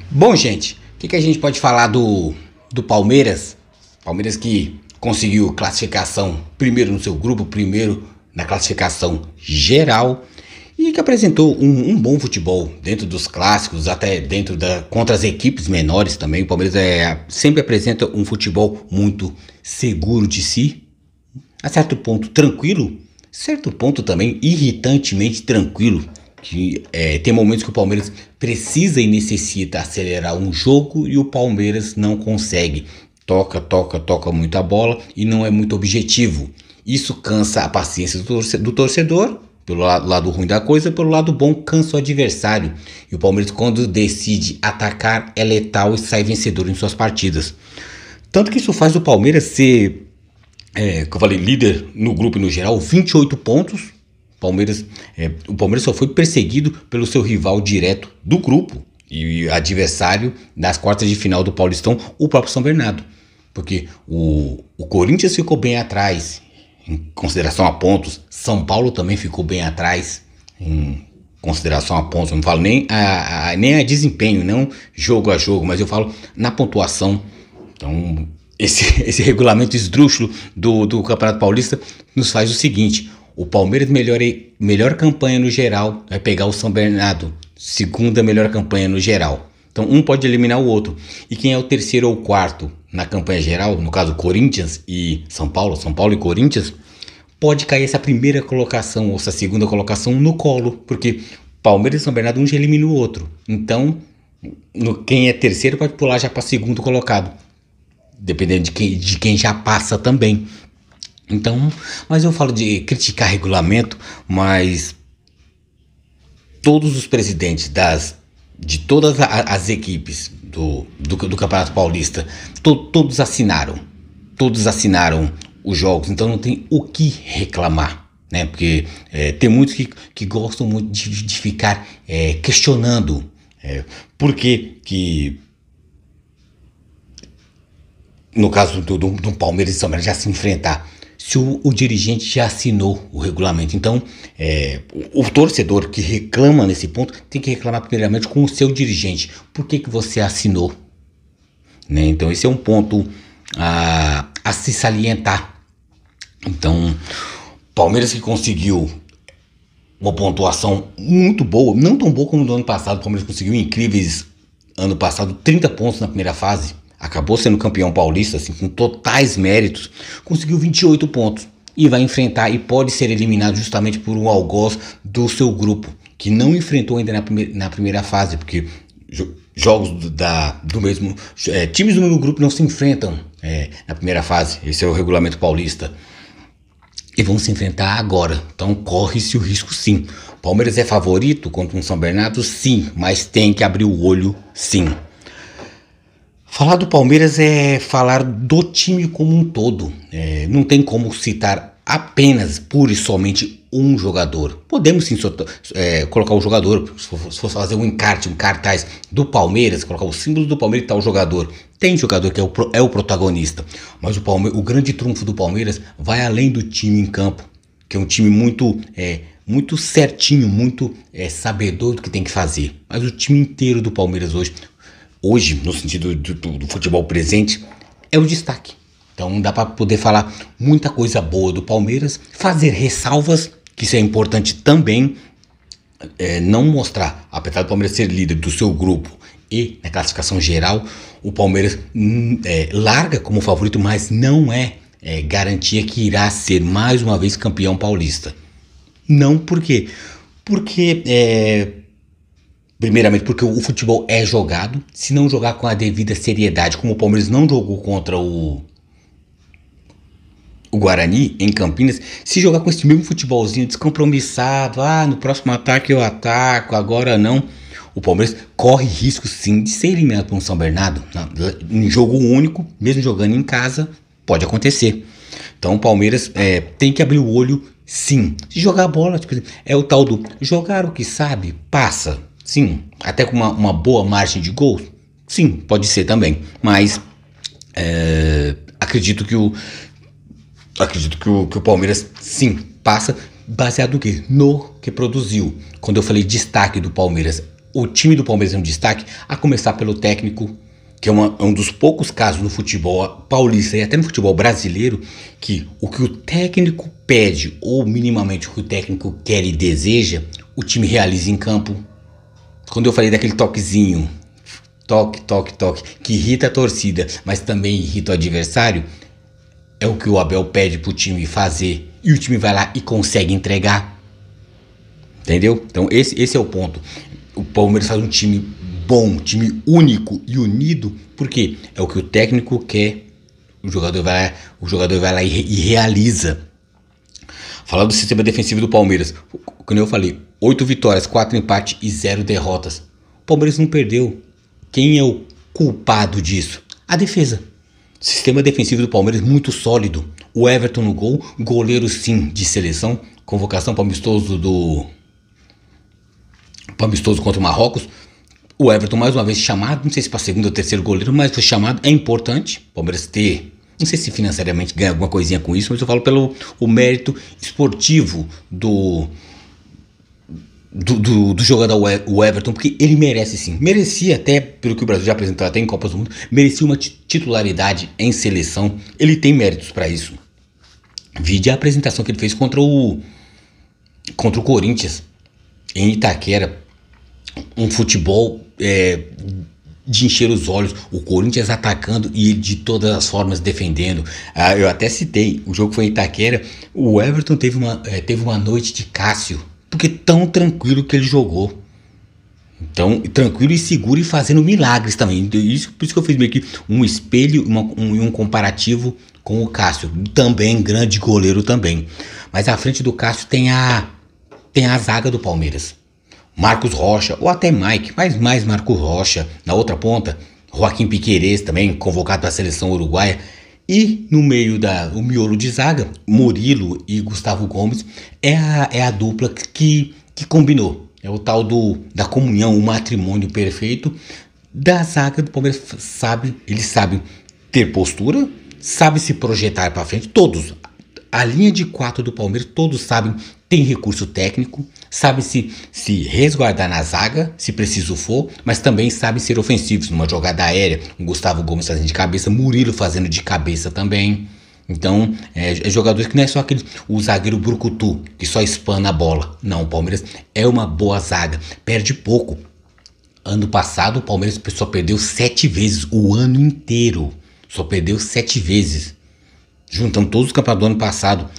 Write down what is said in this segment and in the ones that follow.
Bom, gente, o que a gente pode falar do Palmeiras? Palmeiras que conseguiu classificação primeiro no seu grupo, primeiro na classificação geral e que apresentou um bom futebol dentro dos clássicos, até contra as equipes menores também. O Palmeiras sempre apresenta um futebol muito seguro de si, a certo ponto tranquilo, certo ponto também irritantemente tranquilo. Tem momentos que o Palmeiras precisa e necessita acelerar um jogo e o Palmeiras não consegue. Toca muito a bola e não é muito objetivo. Isso cansa a paciência do torcedor, pelo lado ruim da coisa, pelo lado bom cansa o adversário. E o Palmeiras, quando decide atacar, é letal e sai vencedor em suas partidas. Tanto que isso faz o Palmeiras ser, que eu falei, líder no grupo e no geral, 28 pontos. O Palmeiras só foi perseguido pelo seu rival direto do grupo e adversário das quartas de final do Paulistão, o próprio São Bernardo. Porque o Corinthians ficou bem atrás em consideração a pontos, São Paulo também ficou bem atrás em consideração a pontos, não falo nem a desempenho, não jogo a jogo, mas eu falo na pontuação. Então esse regulamento esdrúxulo do Campeonato Paulista nos faz o seguinte: o Palmeiras melhor campanha no geral vai pegar o São Bernardo, segunda melhor campanha no geral. Então um pode eliminar o outro. E quem é o terceiro ou quarto na campanha geral, no caso Corinthians e São Paulo e Corinthians, pode cair essa primeira colocação ou essa segunda colocação no colo, porque Palmeiras e São Bernardo um já elimina o outro. Então quem é terceiro pode pular já para segundo colocado, dependendo de quem já passa também. Então, mas eu falo de criticar regulamento, mas todos os presidentes de todas as equipes do Campeonato Paulista, todos assinaram os jogos, então não tem o que reclamar, né? Porque tem muitos que gostam muito de ficar questionando por que no caso do Palmeiras e São Paulo já se enfrentar, se o dirigente já assinou o regulamento. Então o torcedor que reclama nesse ponto tem que reclamar primeiramente com o seu dirigente. Por que você assinou? Né? Então esse é um ponto a se salientar. Então Palmeiras que conseguiu uma pontuação muito boa, não tão boa como no ano passado. O Palmeiras conseguiu incríveis ano passado 30 pontos na primeira fase. Acabou sendo campeão paulista, assim, com totais méritos, conseguiu 28 pontos e vai enfrentar e pode ser eliminado justamente por um algoz do seu grupo, que não enfrentou ainda na primeira fase, porque jogos do mesmo times do mesmo grupo não se enfrentam na primeira fase. Esse é o regulamento paulista. E vão se enfrentar agora, então corre-se o risco sim. Palmeiras é favorito contra um São Bernardo? Sim, mas tem que abrir o olho sim. Falar do Palmeiras é falar do time como um todo. Não tem como citar apenas, pura e somente um jogador. Podemos sim colocar o jogador, se fosse fazer um encarte, um cartaz do Palmeiras, colocar o símbolo do Palmeiras e tal jogador. Tem jogador que é o protagonista, mas o grande trunfo do Palmeiras vai além do time em campo, que é um time muito certinho, muito sabedor do que tem que fazer. Mas o time inteiro do Palmeiras hoje, no sentido do futebol presente, é o destaque. Então dá para poder falar muita coisa boa do Palmeiras, fazer ressalvas, que isso é importante também, não mostrar, apesar do Palmeiras ser líder do seu grupo e na classificação geral, o Palmeiras larga como favorito, mas não é garantia que irá ser mais uma vez campeão paulista. Não, por quê? Porque primeiramente porque o futebol é jogado. Se não jogar com a devida seriedade, como o Palmeiras não jogou contra o Guarani em Campinas, se jogar com esse mesmo futebolzinho descompromissado, no próximo ataque eu ataco, agora não, o Palmeiras corre risco sim de ser eliminado por um São Bernardo. Em jogo único, mesmo jogando em casa, pode acontecer. Então o Palmeiras tem que abrir o olho sim. Se jogar a bola, tipo, é o tal do jogar o que sabe, passa. Sim, até com uma boa margem de gols, sim, pode ser também, mas acredito que o Palmeiras sim passa, baseado no quê? No que produziu. Quando eu falei destaque do Palmeiras, o time do Palmeiras é um destaque, a começar pelo técnico, que é um dos poucos casos no futebol paulista e até no futebol brasileiro, que o técnico pede, ou minimamente o que o técnico quer e deseja, o time realiza em campo. Quando eu falei daquele toquezinho, toque, que irrita a torcida, mas também irrita o adversário, é o que o Abel pede pro time fazer, e o time vai lá e consegue entregar. Entendeu? Então esse é o ponto. O Palmeiras faz um time bom, um time único e unido, porque é o que o técnico quer, o jogador vai lá e realiza. Falar do sistema defensivo do Palmeiras, como eu falei, 8 vitórias, 4 empates e 0 derrotas. O Palmeiras não perdeu. Quem é o culpado disso? A defesa. O sistema defensivo do Palmeiras muito sólido. O Everton no gol, goleiro sim de seleção, convocação para amistoso contra o Marrocos. O Everton mais uma vez chamado, não sei se para segundo ou terceiro goleiro, mas foi chamado, é importante. O Palmeiras ter, não sei se financeiramente ganha alguma coisinha com isso, mas eu falo pelo o mérito esportivo do jogador, o Everton, porque ele merece sim. Merecia até, pelo que o Brasil já apresentou até em Copas do Mundo, merecia uma titularidade em seleção. Ele tem méritos para isso. Vide a apresentação que ele fez contra o Corinthians em Itaquera. Um futebol de encher os olhos, o Corinthians atacando e de todas as formas defendendo. Eu até citei, o jogo foi em Itaquera, o Everton teve uma noite de Cássio, porque tão tranquilo que ele jogou. Então, tranquilo e seguro e fazendo milagres também. Por isso que eu fiz meio que um espelho e um comparativo com o Cássio, também grande goleiro também. Mas à frente do Cássio tem a zaga do Palmeiras. Marcos Rocha, ou até Mike, mas mais Marcos Rocha. Na outra ponta, Joaquim Piquerez também, convocado para a seleção uruguaia. E no meio o miolo de zaga, Murilo e Gustavo Gomes, é a dupla que combinou. É o tal da comunhão, o matrimônio perfeito da zaga do Palmeiras. Eles sabem ter postura, sabem se projetar para frente, todos. A linha de 4 do Palmeiras, todos sabem, tem recurso técnico, sabe se resguardar na zaga, se preciso for, mas também sabe ser ofensivos numa jogada aérea. O Gustavo Gomes fazendo de cabeça, Murilo fazendo de cabeça também. Então, é jogadores que não é só o zagueiro brucutu, que só espana a bola. Não, o Palmeiras é uma boa zaga, perde pouco. Ano passado, o Palmeiras só perdeu 7 vezes, o ano inteiro. Só perdeu 7 vezes. Juntando todos os campeonatos do ano passado,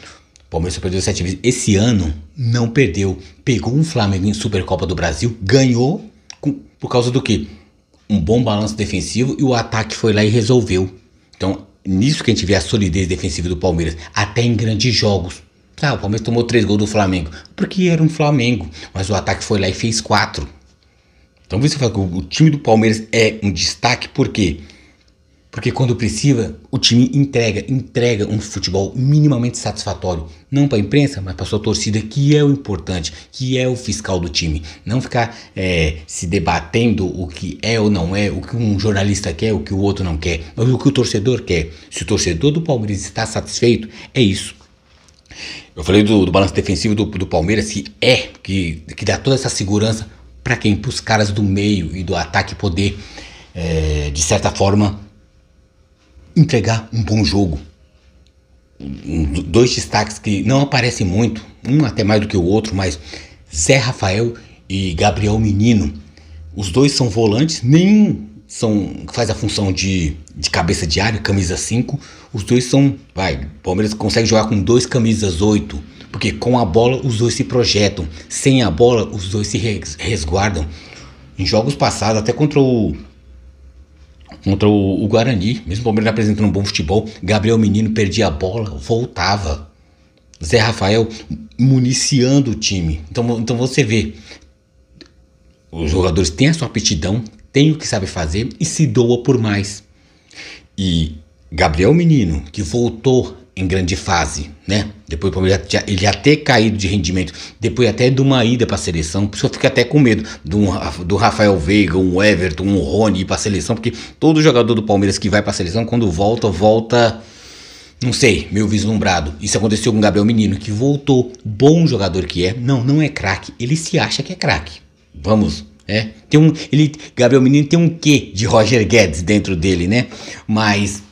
o Palmeiras só perdeu 7 vezes. Esse ano não perdeu. Pegou um Flamengo em Supercopa do Brasil, ganhou por causa do quê? Um bom balanço defensivo e o ataque foi lá e resolveu. Então, nisso que a gente vê a solidez defensiva do Palmeiras, até em grandes jogos. O Palmeiras tomou 3 gols do Flamengo, porque era um Flamengo, mas o ataque foi lá e fez 4. Então você fala que o time do Palmeiras é um destaque, por quê? Porque quando precisa, o time entrega um futebol minimamente satisfatório. Não para a imprensa, mas para a sua torcida, que é o importante, que é o fiscal do time. Não ficar se debatendo o que é ou não é, o que um jornalista quer, o que o outro não quer, mas o que o torcedor quer. Se o torcedor do Palmeiras está satisfeito, é isso. Eu falei do balanço defensivo do Palmeiras, que dá toda essa segurança para quem? Para os caras do meio e do ataque poder, de certa forma, entregar um bom jogo. 2 destaques que não aparecem muito, um até mais do que o outro, mas Zé Rafael e Gabriel Menino. Os dois são volantes, nenhum faz a função de cabeça de área, camisa 5. Os dois são, o Palmeiras consegue jogar com 2 camisas 8, porque com a bola os dois se projetam, sem a bola os dois se resguardam. Em jogos passados, até contra o Guarani, mesmo o Palmeiras apresentando um bom futebol, Gabriel Menino perdia a bola, voltava. Zé Rafael municiando o time. Então você vê, os jogadores têm a sua aptidão, têm o que sabe fazer e se doa por mais. E Gabriel Menino, que voltou em grande fase, né? Depois ele já ter caído de rendimento, depois até de uma ida para a seleção, por isso eu fico até com medo do Rafael Veiga, um Everton, um Rony ir para a seleção, porque todo jogador do Palmeiras que vai para a seleção, quando volta, não sei, meio vislumbrado. Isso aconteceu com o Gabriel Menino, que voltou, bom jogador que é, não é craque, ele se acha que é craque. Vamos Gabriel Menino tem um quê de Roger Guedes dentro dele, né? Mas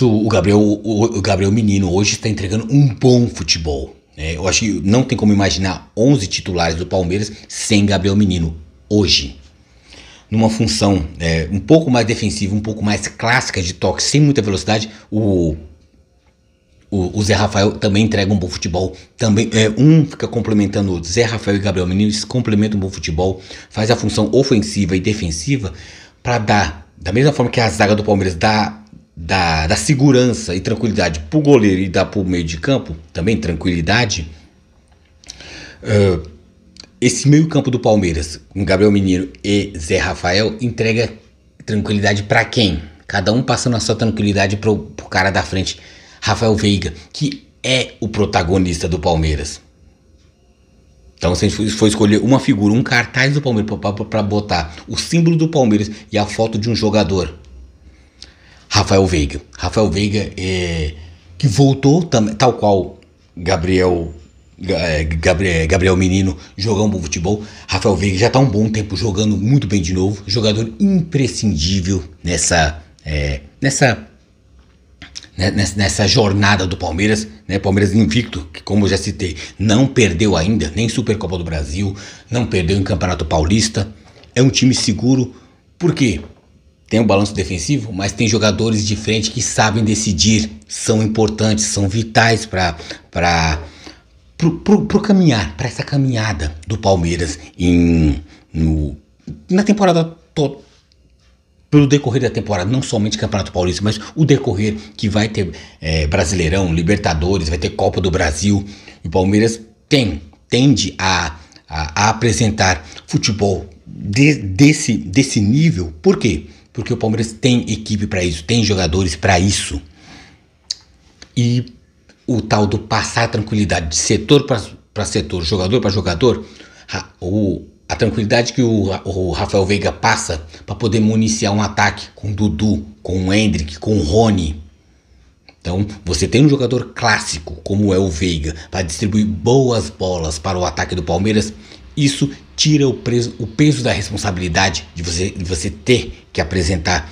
o Gabriel Menino hoje está entregando um bom futebol. Eu acho que não tem como imaginar 11 titulares do Palmeiras sem Gabriel Menino hoje. Numa função um pouco mais defensiva, um pouco mais clássica de toque, sem muita velocidade, o Zé Rafael também entrega um bom futebol. Também fica complementando o Zé Rafael e Gabriel Menino, eles complementam um bom futebol, faz a função ofensiva e defensiva para dar, da mesma forma que a zaga do Palmeiras dá segurança e tranquilidade pro goleiro e dá pro meio de campo, também tranquilidade. Esse meio campo do Palmeiras, com Gabriel Menino e Zé Rafael, entrega tranquilidade para quem? Cada um passando a sua tranquilidade pro cara da frente, Rafael Veiga, que é o protagonista do Palmeiras. Então, se a gente for escolher uma figura, um cartaz do Palmeiras para botar o símbolo do Palmeiras e a foto de um jogador, Rafael Veiga. Rafael Veiga que voltou, tal qual Gabriel Menino, jogar um bom futebol. Rafael Veiga já está um bom tempo jogando muito bem de novo. Jogador imprescindível nessa jornada do Palmeiras, né? Palmeiras invicto, que, como eu já citei, não perdeu ainda, nem Supercopa do Brasil, não perdeu em Campeonato Paulista. É um time seguro, por quê? Tem um balanço defensivo, mas tem jogadores de frente que sabem decidir, são importantes, são vitais para essa caminhada do Palmeiras na temporada toda, pelo decorrer da temporada, não somente Campeonato Paulista, mas o decorrer que vai ter Brasileirão, Libertadores, vai ter Copa do Brasil. E o Palmeiras tende a apresentar futebol desse nível. Por quê? Porque o Palmeiras tem equipe para isso, tem jogadores para isso. E o tal do passar tranquilidade de setor para setor, jogador para jogador, a tranquilidade que o Rafael Veiga passa para poder municiar um ataque com o Dudu, com o Endrick, com o Rony. Então, você tem um jogador clássico como é o Veiga para distribuir boas bolas para o ataque do Palmeiras. Isso tira o peso da responsabilidade de você ter que apresentar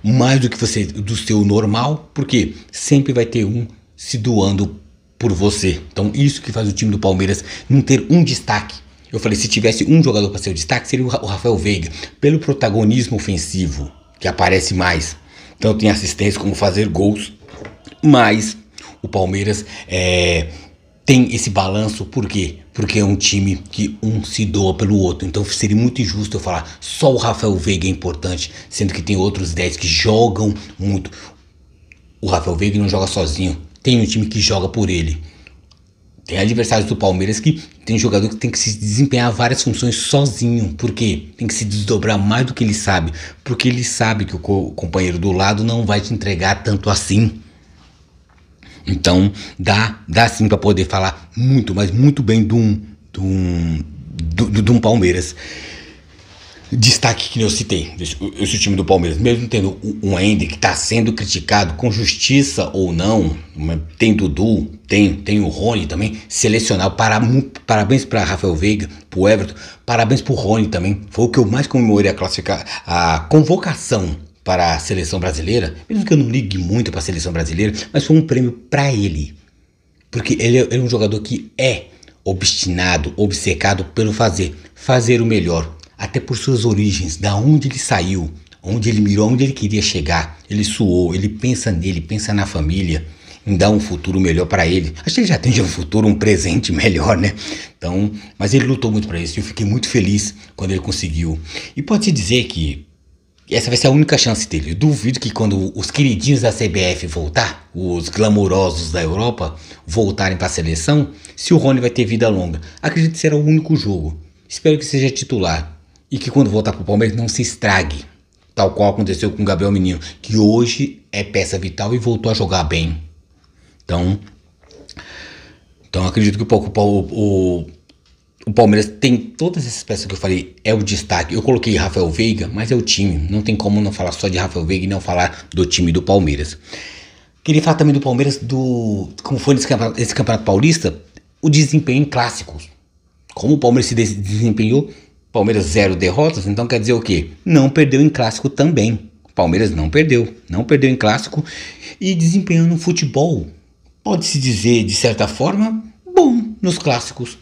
mais do seu normal, porque sempre vai ter um se doando por você. Então isso que faz o time do Palmeiras não ter um destaque. Eu falei, se tivesse um jogador para ser o destaque, seria o Rafael Veiga, pelo protagonismo ofensivo, que aparece mais, tanto em assistência como fazer gols. Mas o Palmeiras tem esse balanço, por quê? Porque é um time que um se doa pelo outro. Então seria muito injusto eu falar só o Rafael Veiga é importante, sendo que tem outros 10 que jogam muito. O Rafael Veiga não joga sozinho, tem um time que joga por ele. Tem adversários do Palmeiras que tem jogador que tem que se desempenhar várias funções sozinho. Por quê? Tem que se desdobrar mais do que ele sabe. Porque ele sabe que o companheiro do lado não vai te entregar tanto assim. Então dá sim para poder falar muito, mas muito bem de um Palmeiras. Destaque que eu citei, esse time do Palmeiras, mesmo tendo um Ender que está sendo criticado com justiça ou não, tem Dudu, tem o Rony também, selecionado, parabéns para Rafael Veiga, pro Everton, parabéns pro Rony também, foi o que eu mais comemorei a convocação para a seleção brasileira, mesmo que eu não ligue muito para a seleção brasileira, mas foi um prêmio para ele, porque ele é um jogador que é obstinado, obcecado pelo fazer o melhor. Até por suas origens, da onde ele saiu, onde ele mirou, onde ele queria chegar. Ele suou, ele pensa nele, pensa na família, em dar um futuro melhor para ele. Acho que ele já tem um futuro, um presente melhor, né? Então, mas ele lutou muito para isso e eu fiquei muito feliz quando ele conseguiu. E pode-se dizer que essa vai ser a única chance dele. Eu duvido que quando os queridinhos da CBF voltar, os glamourosos da Europa, voltarem para a seleção, se o Rony vai ter vida longa. Acredito que será o único jogo. Espero que seja titular. E que quando voltar para o Palmeiras não se estrague, tal qual aconteceu com o Gabriel Menino, que hoje é peça vital e voltou a jogar bem. Então acredito que o Palmeiras tem todas essas peças que eu falei, é o destaque. Eu coloquei Rafael Veiga, mas é o time. Não tem como não falar só de Rafael Veiga e não falar do time do Palmeiras. Queria falar também do Palmeiras, como foi nesse campeonato paulista, o desempenho em clássicos. Como o Palmeiras se desempenhou Palmeiras 0 derrotas, então quer dizer o quê? Não perdeu em clássico também. Palmeiras não perdeu em clássico e desempenhando um futebol, pode-se dizer de certa forma, bom nos clássicos.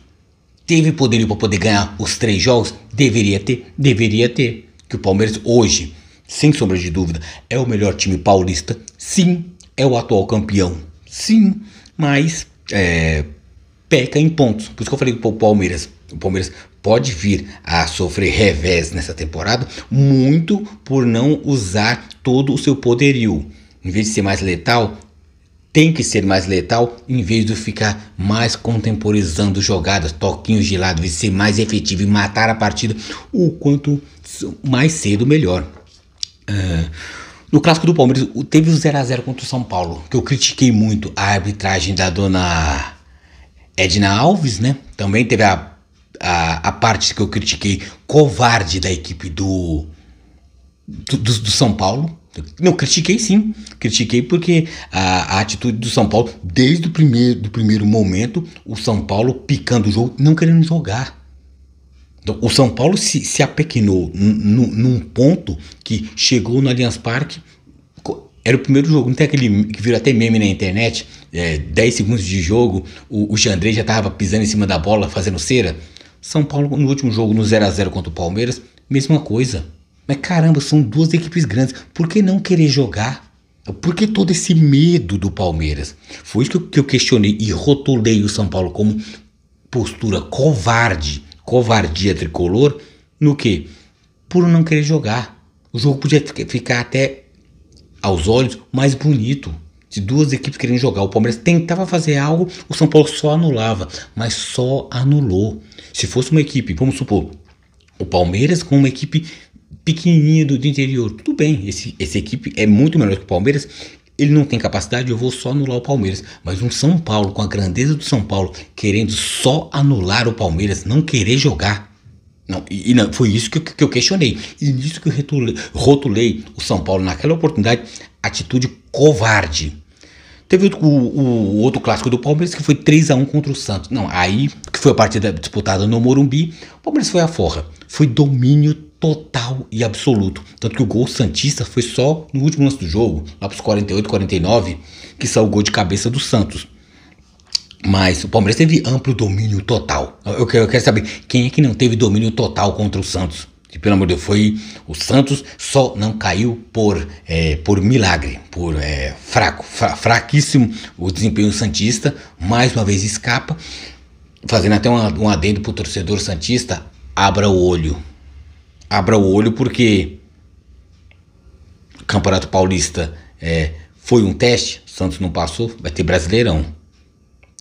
Teve poderio para poder ganhar os 3 jogos? Deveria ter. Que o Palmeiras hoje, sem sombra de dúvida, é o melhor time paulista, sim. É o atual campeão, sim. Mas peca em pontos. Por isso que eu falei que o Palmeiras pode vir a sofrer revés nessa temporada, muito por não usar todo o seu poderio. Em vez de ser mais letal, tem que ser mais letal, em vez de ficar mais contemporizando jogadas, toquinhos de lado, e ser mais efetivo e matar a partida o quanto mais cedo, melhor. No clássico do Palmeiras, teve o 0x0 contra o São Paulo, que eu critiquei muito a arbitragem da dona Edna Alves, né? Também teve a parte que eu critiquei covarde da equipe do São Paulo. Não, critiquei sim. Critiquei porque a atitude do São Paulo, desde do primeiro momento, o São Paulo picando o jogo, não querendo jogar. Então, o São Paulo se apequenou num ponto que chegou no Allianz Parque. Era o primeiro jogo, não tem aquele que virou até meme na internet, 10 segundos de jogo, o Jandrei já estava pisando em cima da bola, fazendo cera. São Paulo no último jogo, no 0x0 contra o Palmeiras, mesma coisa. Mas caramba, são 2 equipes grandes, por que não querer jogar? Por que todo esse medo do Palmeiras? Foi isso que eu questionei e rotulei o São Paulo como postura covardia tricolor, no que? Por não querer jogar. O jogo podia ficar até aos olhos mais bonito. Se 2 equipes querendo jogar, o Palmeiras tentava fazer algo, o São Paulo só anulava, mas só anulou. Se fosse uma equipe, vamos supor, o Palmeiras com uma equipe pequenininha do interior, tudo bem, essa equipe é muito melhor que o Palmeiras, ele não tem capacidade, eu vou só anular o Palmeiras. Mas um São Paulo, com a grandeza do São Paulo, querendo só anular o Palmeiras, não querer jogar. Não, foi isso que eu questionei. E nisso que eu rotulei o São Paulo naquela oportunidade, atitude covarde. Teve o outro clássico do Palmeiras, que foi 3x1 contra o Santos. Não, aí que foi a partida disputada no Morumbi, o Palmeiras foi à forra. Foi domínio total e absoluto. Tanto que o gol santista foi só no último lance do jogo, lá para os 48, 49, que saiu o gol de cabeça do Santos. Mas o Palmeiras teve amplo domínio total. Eu quero saber quem é que não teve domínio total contra o Santos. Que, pelo amor de Deus, foi o Santos, só não caiu por milagre, por fraquíssimo o desempenho santista. Mais uma vez escapa, fazendo até um adendo para o torcedor santista. Abra o olho porque o Campeonato Paulista foi um teste, o Santos não passou, vai ter Brasileirão.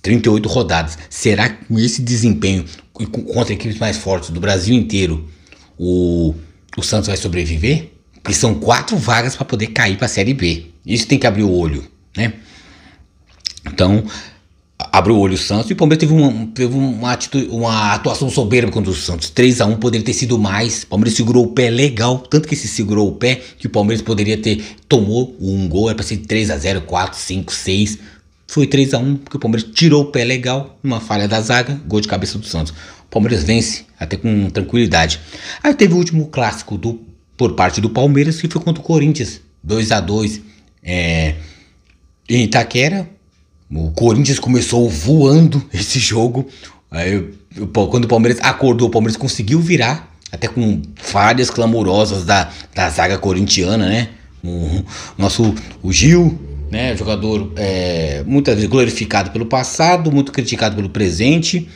38 rodadas. Será que com esse desempenho contra equipes mais fortes do Brasil inteiro, o Santos vai sobreviver? Porque são 4 vagas para poder cair para a Série B. Isso tem que abrir o olho, né? Então, abriu o olho o Santos, e o Palmeiras teve uma atuação soberba contra o Santos. 3x1 poderia ter sido mais. O Palmeiras segurou o pé legal, tanto que se segurou o pé que o Palmeiras poderia ter tomou um gol, era para ser 3x0, 4, 5, 6. Foi 3x1, porque o Palmeiras tirou o pé legal, numa falha da zaga, gol de cabeça do Santos. O Palmeiras vence até com tranquilidade. Aí teve o último clássico por parte do Palmeiras, que foi contra o Corinthians, 2x2 em Itaquera. O Corinthians começou voando esse jogo. Aí, quando o Palmeiras acordou, o Palmeiras conseguiu virar, até com falhas clamorosas da zaga corintiana, né? O Gil, né, jogador muitas vezes glorificado pelo passado, muito criticado pelo presente,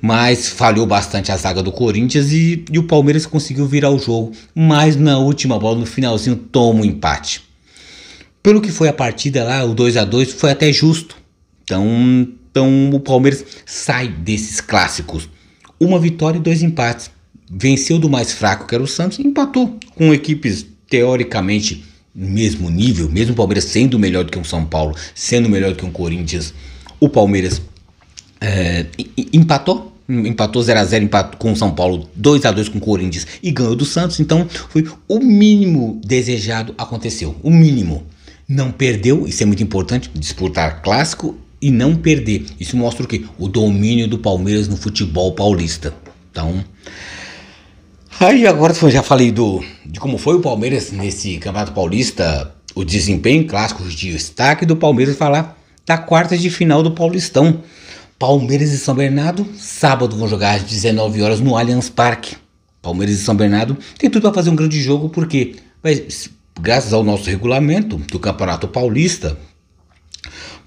mas falhou bastante a zaga do Corinthians e o Palmeiras conseguiu virar o jogo, mas na última bola, no finalzinho, toma um empate. Pelo que foi a partida lá, o 2x2 foi até justo. Então o Palmeiras sai desses clássicos. Uma vitória e 2 empates. Venceu do mais fraco, que era o Santos, e empatou com equipes teoricamente mesmo nível, mesmo o Palmeiras sendo melhor do que um São Paulo, sendo melhor do que um Corinthians. O Palmeiras empatou 0x0 com o São Paulo, 2x2 com o Corinthians e ganhou do Santos. Então foi o mínimo desejado, aconteceu, o mínimo. Não perdeu, isso é muito importante, disputar clássico e não perder. Isso mostra o quê? O domínio do Palmeiras no futebol paulista. Então, Aí agora eu já falei de como foi o Palmeiras nesse Campeonato Paulista, o desempenho clássico de destaque do Palmeiras, falar da quarta de final do Paulistão. Palmeiras e São Bernardo, sábado vão jogar às 19 horas no Allianz Parque. Palmeiras e São Bernardo tem tudo para fazer um grande jogo, porque graças ao nosso regulamento do Campeonato Paulista,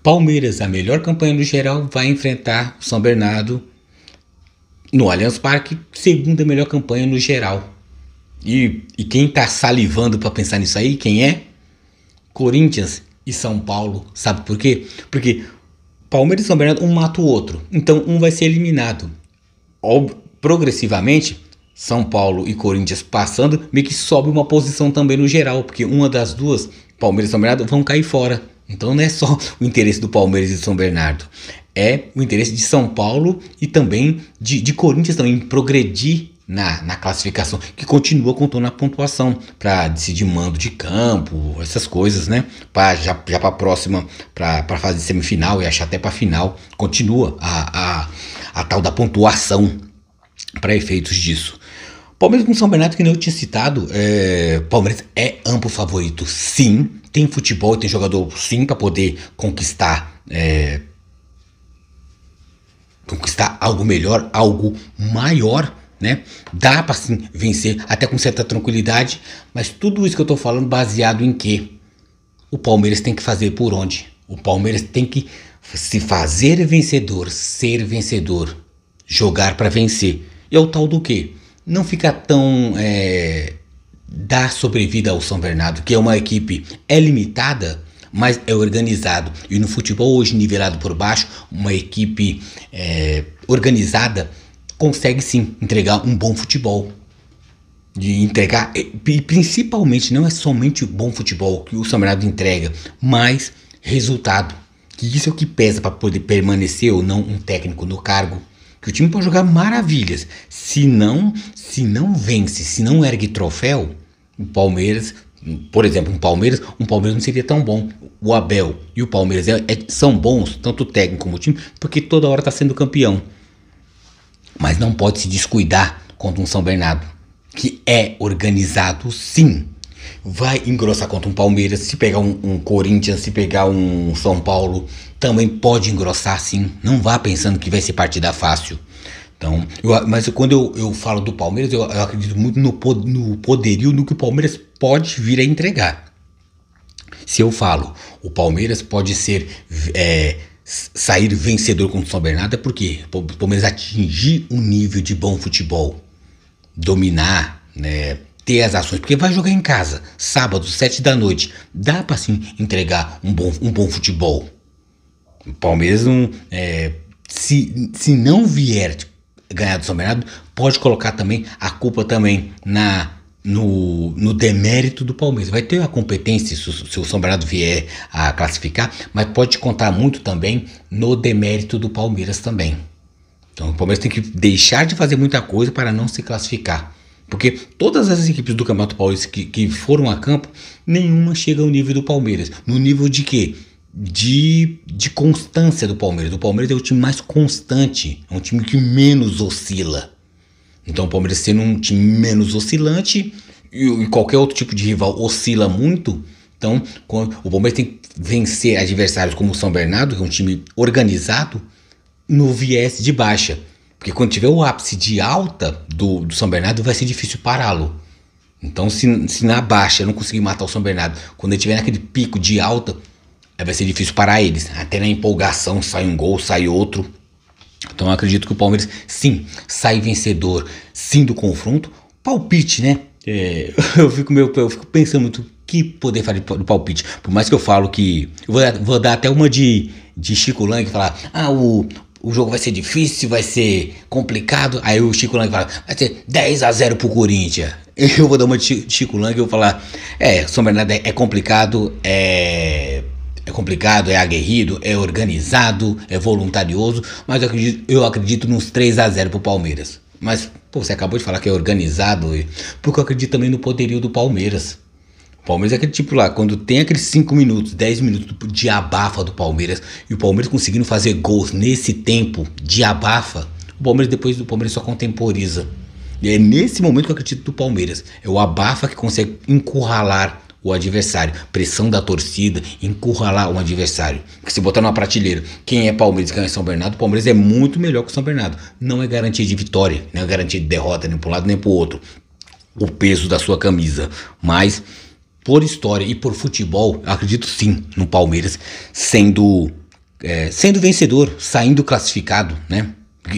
Palmeiras, a melhor campanha no geral, vai enfrentar o São Bernardo no Allianz Parque, segunda melhor campanha no geral. E quem tá salivando para pensar nisso aí, quem é? Corinthians e São Paulo. Sabe por quê? Porque Palmeiras e São Bernardo, um mata o outro. Então um vai ser eliminado. Progressivamente, São Paulo e Corinthians passando, meio que sobe uma posição também no geral. Porque uma das duas, Palmeiras e São Bernardo, vão cair fora. Então não é só o interesse do Palmeiras e São Bernardo. É o interesse de São Paulo e também de Corinthians também progredir na classificação, que continua contando a pontuação para decidir mando de campo, essas coisas, né? Já para a próxima, para fase semifinal e achar até para final, continua a tal da pontuação para efeitos disso. Palmeiras com São Bernardo, que nem eu tinha citado, Palmeiras é amplo favorito, sim. Tem futebol, tem jogador, sim, para poder conquistar algo melhor, algo maior, né? Dá para sim vencer até com certa tranquilidade, mas tudo isso que eu tô falando baseado em quê? O Palmeiras tem que fazer por onde? O Palmeiras tem que se fazer vencedor, ser vencedor, jogar para vencer. E é o tal do quê? Não ficar tão dar sobrevida ao São Bernardo, que é uma equipe limitada, mas é organizado. E no futebol hoje nivelado por baixo, uma equipe organizada consegue sim entregar um bom futebol. De entregar, e principalmente não é somente o bom futebol que o São Bernardo entrega, mas resultado. Que isso é o que pesa para poder permanecer ou não um técnico no cargo. Que o time pode jogar maravilhas. Se não vence, se não ergue troféu, o Palmeiras, por exemplo, um Palmeiras não seria tão bom. O Abel e o Palmeiras são bons, tanto o técnico como o time, porque toda hora está sendo campeão. Mas não pode se descuidar contra um São Bernardo, que é organizado sim. Vai engrossar contra um Palmeiras, se pegar um Corinthians, se pegar um São Paulo, também pode engrossar sim. Não vá pensando que vai ser partida fácil. Então, mas quando eu falo do Palmeiras, eu acredito muito no poderio, no que o Palmeiras pode vir a entregar. Se eu falo, o Palmeiras pode sair vencedor contra o São Bernardo, é porque o Palmeiras atingir um nível de bom futebol, dominar, né, ter as ações, porque vai jogar em casa, sábado, 7 da noite, dá para sim entregar um bom futebol. O Palmeiras se não vier ganhar do São Bernardo, pode colocar também a culpa também no demérito do Palmeiras. Vai ter a competência se o São Bernardo vier a classificar, mas pode contar muito também no demérito do Palmeiras também. Então o Palmeiras tem que deixar de fazer muita coisa para não se classificar. Porque todas as equipes do Campeonato Paulista que foram a campo, nenhuma chega ao nível do Palmeiras. No nível de quê? De constância do Palmeiras. O Palmeiras é o time mais constante, é um time que menos oscila. Então o Palmeiras sendo um time menos oscilante e qualquer outro tipo de rival oscila muito, então o Palmeiras tem que vencer adversários como o São Bernardo, que é um time organizado, no viés de baixa. Porque quando tiver o ápice de alta do São Bernardo, vai ser difícil pará-lo. Então se na baixa não conseguir matar o São Bernardo, quando ele estiver naquele pico de alta, vai ser difícil parar eles. Até na empolgação sai um gol, sai outro. Então eu acredito que o Palmeiras sim sai vencedor, sim, do confronto. Palpite, né? Eu fico pensando muito que poder fazer do palpite. Por mais que eu falo que vou dar até uma de Chico Lang, falar o jogo vai ser difícil, vai ser complicado. Aí o Chico Lang fala, vai ser 10-0 pro Corinthians. Eu vou dar uma de Chico Lang e vou falar, São Bernardo é complicado, é aguerrido, é organizado, é voluntarioso, mas eu acredito nos 3-0 pro Palmeiras. Mas, você acabou de falar que é organizado, porque eu acredito também no poderio do Palmeiras. O Palmeiras é aquele tipo lá, quando tem aqueles 5 minutos, 10 minutos de abafa do Palmeiras, e o Palmeiras conseguindo fazer gols nesse tempo de abafa, depois do Palmeiras só contemporiza. E é nesse momento que eu acredito do Palmeiras. É o abafa que consegue encurralar o adversário, pressão da torcida, encurralar o adversário. Porque se botar numa prateleira, quem é Palmeiras e quem é São Bernardo, o Palmeiras é muito melhor que o São Bernardo. Não é garantia de vitória, não é garantia de derrota, nem para um lado nem para o outro. O peso da sua camisa. Mas, por história e por futebol, eu acredito sim no Palmeiras sendo vencedor, saindo classificado, né?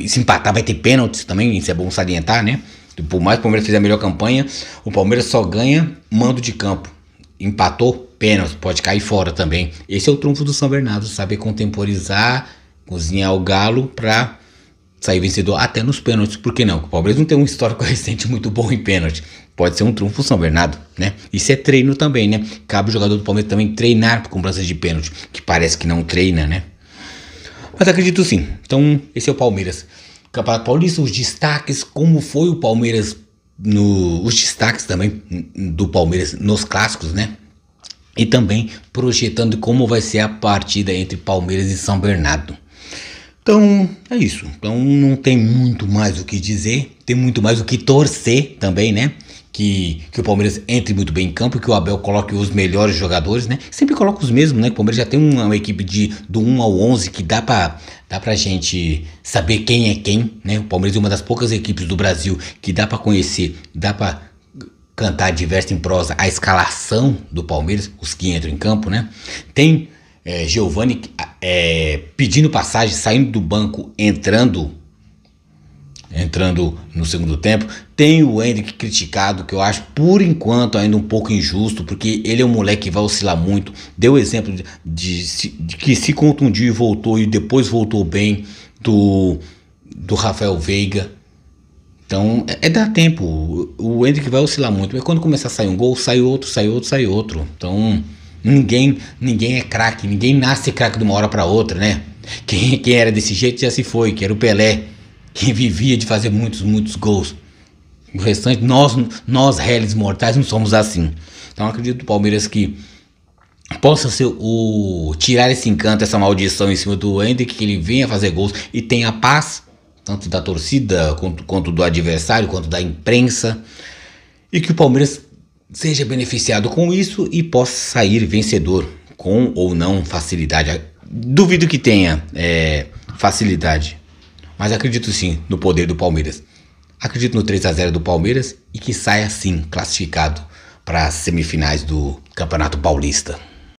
Se empatar vai ter pênaltis também, isso é bom salientar, né? Por mais que o Palmeiras fizer a melhor campanha, o Palmeiras só ganha mando de campo. Empatou, pênalti, pode cair fora também. Esse é o trunfo do São Bernardo, saber contemporizar, cozinhar o galo pra sair vencedor até nos pênaltis. Por que não? O Palmeiras não tem um histórico recente muito bom em pênalti. Pode ser um trunfo do São Bernardo, né? Isso é treino também, né? Cabe o jogador do Palmeiras também treinar com cobranças de pênalti, que parece que não treina, né? Mas acredito sim. Então, esse é o Palmeiras. Campeonato Paulista, os destaques, como foi o Palmeiras os destaques também do Palmeiras nos clássicos, né? E também projetando como vai ser a partida entre Palmeiras e São Bernardo. Então, é isso. Então, não tem muito mais o que dizer, tem muito mais o que torcer também, né? Que o Palmeiras entre muito bem em campo, que o Abel coloque os melhores jogadores, né? Sempre coloca os mesmos, né? O Palmeiras já tem uma equipe do 1 ao 11 que dá pra gente saber quem é quem, né? O Palmeiras é uma das poucas equipes do Brasil que dá pra conhecer, dá pra cantar diverso em prosa a escalação do Palmeiras, os que entram em campo, né? Tem Giovani pedindo passagem, saindo do banco, entrando no segundo tempo. Tem o Endrick criticado, que eu acho por enquanto ainda um pouco injusto, porque ele é um moleque que vai oscilar muito. Deu exemplo de que se contundiu e voltou, e depois voltou bem, do Rafael Veiga. Então dá tempo. O Endrick vai oscilar muito, mas quando começar a sair um gol, sai outro, sai outro, sai outro. Então ninguém é craque, ninguém nasce craque de uma hora para outra, né? Quem era desse jeito já se foi, que era o Pelé, que vivia de fazer muitos gols. O restante, nós réis mortais, não somos assim. Então acredito do Palmeiras que possa ser tirar esse encanto, essa maldição em cima do Endrick, que ele venha fazer gols e tenha paz, tanto da torcida, quanto do adversário, quanto da imprensa, e que o Palmeiras seja beneficiado com isso e possa sair vencedor, com ou não facilidade. Duvido que tenha facilidade, mas acredito sim no poder do Palmeiras. Acredito no 3-0 do Palmeiras e que saia sim classificado para as semifinais do Campeonato Paulista.